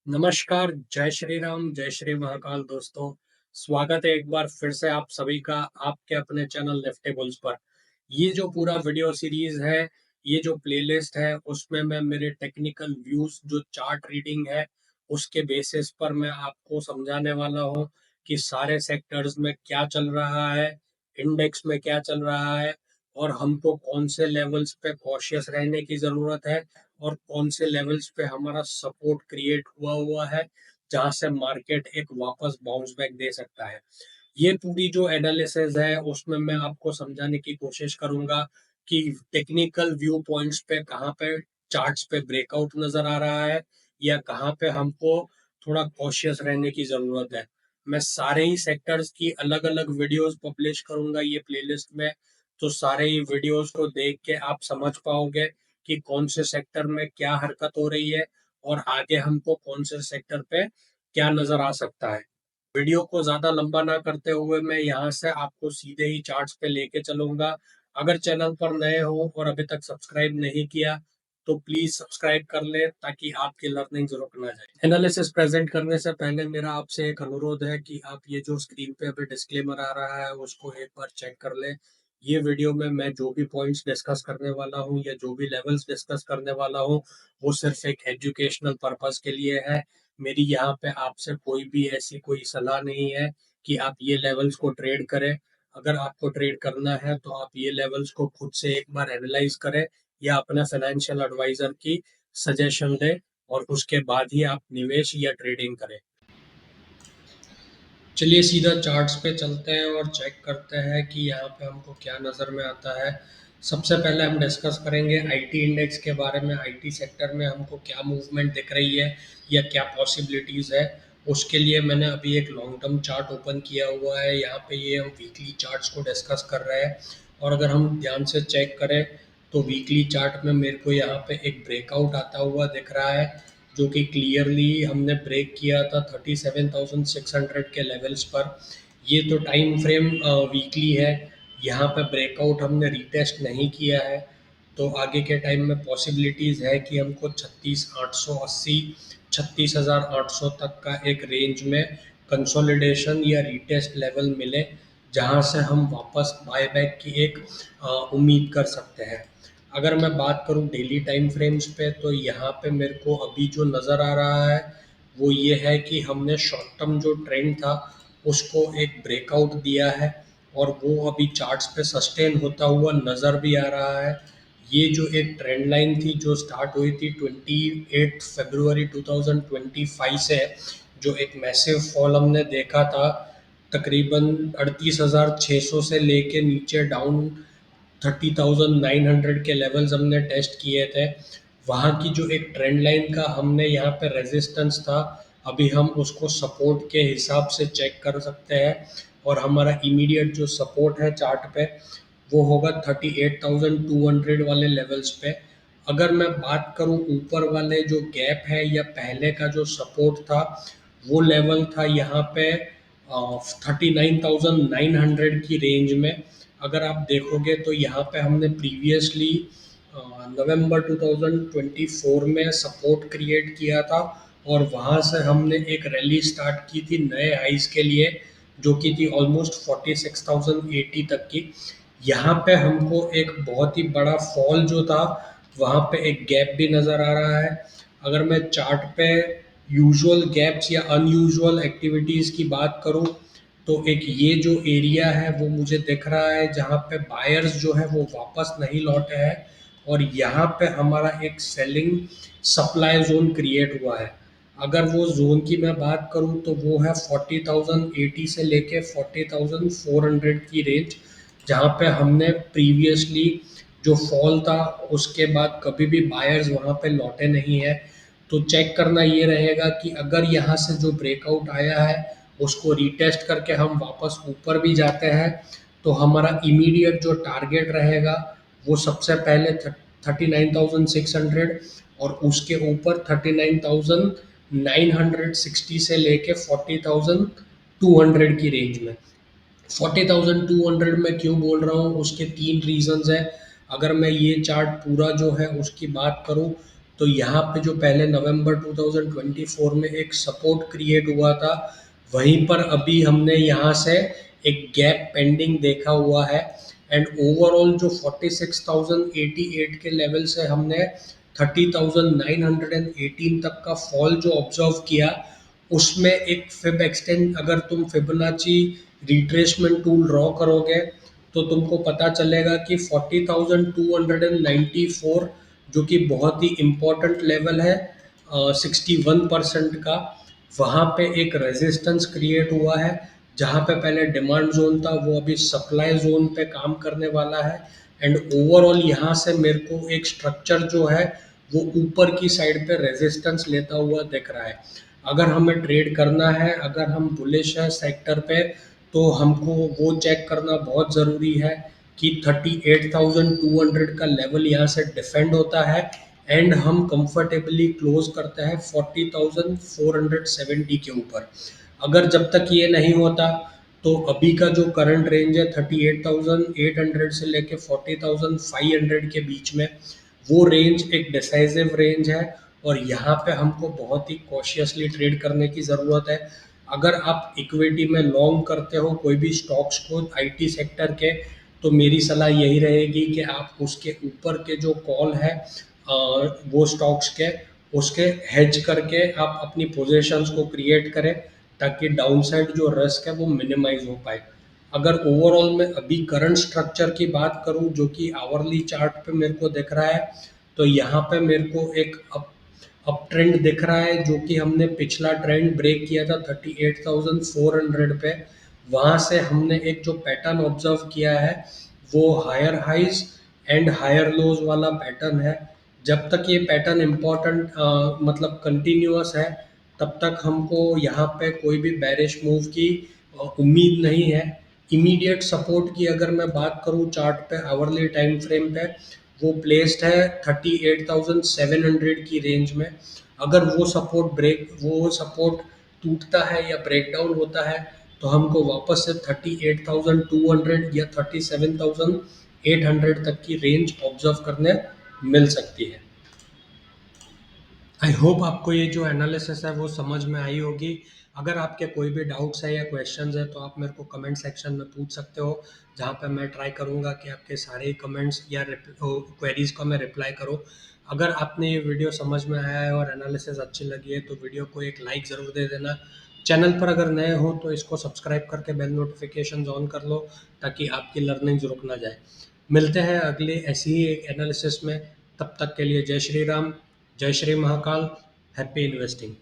नमस्कार, जय श्री राम, जय श्री महाकाल दोस्तों। स्वागत है एक बार फिर से आप सभी का आपके अपने चैनल लिफ्टेबल्स पर। ये जो पूरा वीडियो सीरीज है, ये जो प्लेलिस्ट है, उसमें मैं मेरे टेक्निकल व्यूज जो चार्ट रीडिंग है, उसके बेसिस पर मैं आपको समझाने वाला हूँ कि सारे सेक्टर्स में क्या चल रहा है, इंडेक्स में क्या चल रहा है और हमको कौन से लेवल्स पे कॉशियस रहने की ज़रूरत है और कौन से लेवल्स पे हमारा सपोर्ट क्रिएट हुआ हुआ है, जहां से मार्केट एक वापस बाउंस बैक दे सकता है। ये पूरी जो एनालिसिस है उसमें मैं आपको समझाने की कोशिश करूंगा कि टेक्निकल व्यू पॉइंट्स पे कहाँ पे चार्ट्स पे ब्रेकआउट नजर आ रहा है या कहाँ पे हमको थोड़ा कॉशियस रहने की जरूरत है। मैं सारे ही सेक्टर्स की अलग अलग वीडियोस पब्लिश करूंगा ये प्लेलिस्ट में, तो सारे ही वीडियोस को देख के आप समझ पाओगे कि कौन से सेक्टर में क्या हरकत हो रही है और आगे हमको कौन से सेक्टर पे क्या नजर आ सकता है। वीडियो को ज्यादा लंबा ना करते हुए मैं यहाँ से आपको सीधे ही चार्ट्स पे लेके चलूंगा। अगर चैनल पर नए हो और अभी तक सब्सक्राइब नहीं किया तो प्लीज सब्सक्राइब कर ले ताकि आपकी लर्निंग रुक ना जाए। एनालिसिस प्रेजेंट करने से पहले मेरा आपसे एक अनुरोध है कि आप ये जो स्क्रीन पे अभी डिस्क्लेमर आ रहा है उसको एक बार चेक कर ले। ये वीडियो में मैं जो भी पॉइंट्स डिस्कस करने वाला हूँ या जो भी लेवल्स डिस्कस करने वाला हूँ वो सिर्फ एक एजुकेशनल पर्पस के लिए है। मेरी यहाँ पे आपसे कोई भी ऐसी कोई सलाह नहीं है कि आप ये लेवल्स को ट्रेड करें। अगर आपको ट्रेड करना है तो आप ये लेवल्स को खुद से एक बार एनालाइज करें या अपने फाइनेंशियल एडवाइजर की सजेशन लें और उसके बाद ही आप निवेश या ट्रेडिंग करें। चलिए सीधा चार्ट्स पे चलते हैं और चेक करते हैं कि यहाँ पे हमको क्या नज़र में आता है। सबसे पहले हम डिस्कस करेंगे आईटी इंडेक्स के बारे में। आईटी सेक्टर में हमको क्या मूवमेंट दिख रही है या क्या पॉसिबिलिटीज़ है। उसके लिए मैंने अभी एक लॉन्ग टर्म चार्ट ओपन किया हुआ है। यहाँ पे ये हम वीकली चार्ट्स को डिस्कस कर रहे हैं और अगर हम ध्यान से चेक करें तो वीकली चार्ट में मेरे को यहाँ पे एक ब्रेकआउट आता हुआ दिख रहा है जो कि क्लियरली हमने ब्रेक किया था 37,600 के लेवल्स पर। ये तो टाइम फ्रेम वीकली है। यहाँ पे ब्रेकआउट हमने रीटेस्ट नहीं किया है, तो आगे के टाइम में पॉसिबिलिटीज़ है कि हमको 36,880 36,800 तक का एक रेंज में कंसोलिडेशन या रीटेस्ट लेवल मिले, जहाँ से हम वापस बाय बैक की एक उम्मीद कर सकते हैं। अगर मैं बात करूं डेली टाइम फ्रेम्स पे तो यहाँ पे मेरे को अभी जो नज़र आ रहा है वो ये है कि हमने शॉर्ट टर्म जो ट्रेंड था उसको एक ब्रेकआउट दिया है और वो अभी चार्ट्स पे सस्टेन होता हुआ नज़र भी आ रहा है। ये जो एक ट्रेंड लाइन थी जो स्टार्ट हुई थी 28 फरवरी 2025 से, जो एक मैसिव फॉल हमने देखा था तकरीबन 38,600 से लेके नीचे डाउन 30,900 के लेवल्स हमने टेस्ट किए थे। वहाँ की जो एक ट्रेंड लाइन का हमने यहाँ पे रेजिस्टेंस था, अभी हम उसको सपोर्ट के हिसाब से चेक कर सकते हैं और हमारा इमीडिएट जो सपोर्ट है चार्ट पे वो होगा 38,200 वाले लेवल्स पे। अगर मैं बात करूँ ऊपर वाले जो गैप है या पहले का जो सपोर्ट था वो लेवल था यहाँ पे 39,900 की रेंज में। अगर आप देखोगे तो यहाँ पे हमने प्रीवियसली नवंबर 2024 में सपोर्ट क्रिएट किया था और वहाँ से हमने एक रैली स्टार्ट की थी नए हाइस के लिए जो कि थी ऑलमोस्ट 46,080 तक की। यहाँ पे हमको एक बहुत ही बड़ा फॉल जो था वहाँ पे एक गैप भी नज़र आ रहा है। अगर मैं चार्ट पे यूजुअल गैप्स या अनयूजुअल एक्टिविटीज़ की बात करूँ तो एक ये जो एरिया है वो मुझे दिख रहा है जहाँ पे बायर्स जो है वो वापस नहीं लौटे हैं और यहाँ पे हमारा एक सेलिंग सप्लाई जोन क्रिएट हुआ है। अगर वो जोन की मैं बात करूँ तो वो है 40,080 से लेके 40,400 की रेंज, जहाँ पे हमने प्रीवियसली जो फॉल था उसके बाद कभी भी बायर्स वहाँ पे लौटे नहीं है। तो चेक करना ये रहेगा कि अगर यहाँ से जो ब्रेकआउट आया है उसको रीटेस्ट करके हम वापस ऊपर भी जाते हैं तो हमारा इमीडिएट जो टारगेट रहेगा वो सबसे पहले 39,600 और उसके ऊपर 39,960 से लेके 40,200 की रेंज में। 40,200 में क्यों बोल रहा हूँ उसके तीन रीजंस हैं। अगर मैं ये चार्ट पूरा जो है उसकी बात करूँ तो यहाँ पे जो पहले नवंबर 2024 में एक सपोर्ट क्रिएट हुआ था, वहीं पर अभी हमने यहाँ से एक गैप पेंडिंग देखा हुआ है। एंड ओवरऑल जो 46,088 के लेवल से हमने 30,918 तक का फॉल जो ऑब्जर्व किया, उसमें एक फिब एक्सटेंड, अगर तुम फिबोनाची रिट्रेसमेंट टूल ड्रॉ करोगे तो तुमको पता चलेगा कि 40,294, जो कि बहुत ही इम्पोर्टेंट लेवल है 61% का, वहाँ पे एक रेजिस्टेंस क्रिएट हुआ है। जहाँ पे पहले डिमांड जोन था, वो अभी सप्लाई जोन पे काम करने वाला है। एंड ओवरऑल यहाँ से मेरे को एक स्ट्रक्चर जो है वो ऊपर की साइड पे रेजिस्टेंस लेता हुआ दिख रहा है। अगर हमें ट्रेड करना है, अगर हम बुलिश है सेक्टर पे, तो हमको वो चेक करना बहुत ज़रूरी है कि 38,200 का लेवल यहाँ से डिफेंड होता है एंड हम कंफर्टेबली क्लोज करते हैं 40,470 के ऊपर। अगर जब तक ये नहीं होता, तो अभी का जो करंट रेंज है 38,800 से लेके 40,500 के बीच में, वो रेंज एक डिसाइसिव रेंज है और यहाँ पे हमको बहुत ही कॉशियसली ट्रेड करने की ज़रूरत है। अगर आप इक्विटी में लॉन्ग करते हो कोई भी स्टॉक्स को आईटी सेक्टर के, तो मेरी सलाह यही रहेगी कि आप उसके ऊपर के जो कॉल है वो स्टॉक्स के, उसके हेज करके आप अपनी पोजीशंस को क्रिएट करें, ताकि डाउनसाइड जो रिस्क है वो मिनिमाइज हो पाए। अगर ओवरऑल में अभी करंट स्ट्रक्चर की बात करूं, जो कि आवरली चार्ट पे मेरे को दिख रहा है, तो यहाँ पे मेरे को एक अप ट्रेंड दिख रहा है, जो कि हमने पिछला ट्रेंड ब्रेक किया था 38,400 पे। वहाँ से हमने एक जो पैटर्न ऑब्जर्व किया है, वो higher highs and higher lows वाला पैटर्न है। जब तक ये पैटर्न इम्पोर्टेंट मतलब कंटिन्यूअस है, तब तक हमको यहाँ पे कोई भी बैरिश मूव की उम्मीद नहीं है। इमीडिएट सपोर्ट की अगर मैं बात करूँ चार्ट पे, आवरली टाइम फ्रेम पे, वो प्लेस्ड है 38,700 की रेंज में। अगर वो सपोर्ट टूटता है या ब्रेकडाउन होता है, तो हमको वापस से 38,200 या 37,800 तक की रेंज ऑब्जर्व करने मिल सकती है। आई होप आपको ये जो एनालिसिस है वो समझ में आई होगी। अगर आपके कोई भी डाउट्स है या क्वेश्चंस है, तो आप मेरे को कमेंट सेक्शन में पूछ सकते हो, जहाँ पे मैं ट्राई करूँगा कि आपके सारे कमेंट्स या क्वेरीज का मैं रिप्लाई करूँ। अगर आपने ये वीडियो समझ में आया है और एनालिसिस अच्छी लगी है, तो वीडियो को एक लाइक ज़रूर दे देना। चैनल पर अगर नए हो तो इसको सब्सक्राइब करके बेल नोटिफिकेशन ऑन कर लो, ताकि आपकी लर्निंग रुक ना जाए। मिलते हैं अगले ऐसी ही एक एनालिसिस में। तब तक के लिए जय श्री राम, जय श्री महाकाल, हैप्पी इन्वेस्टिंग।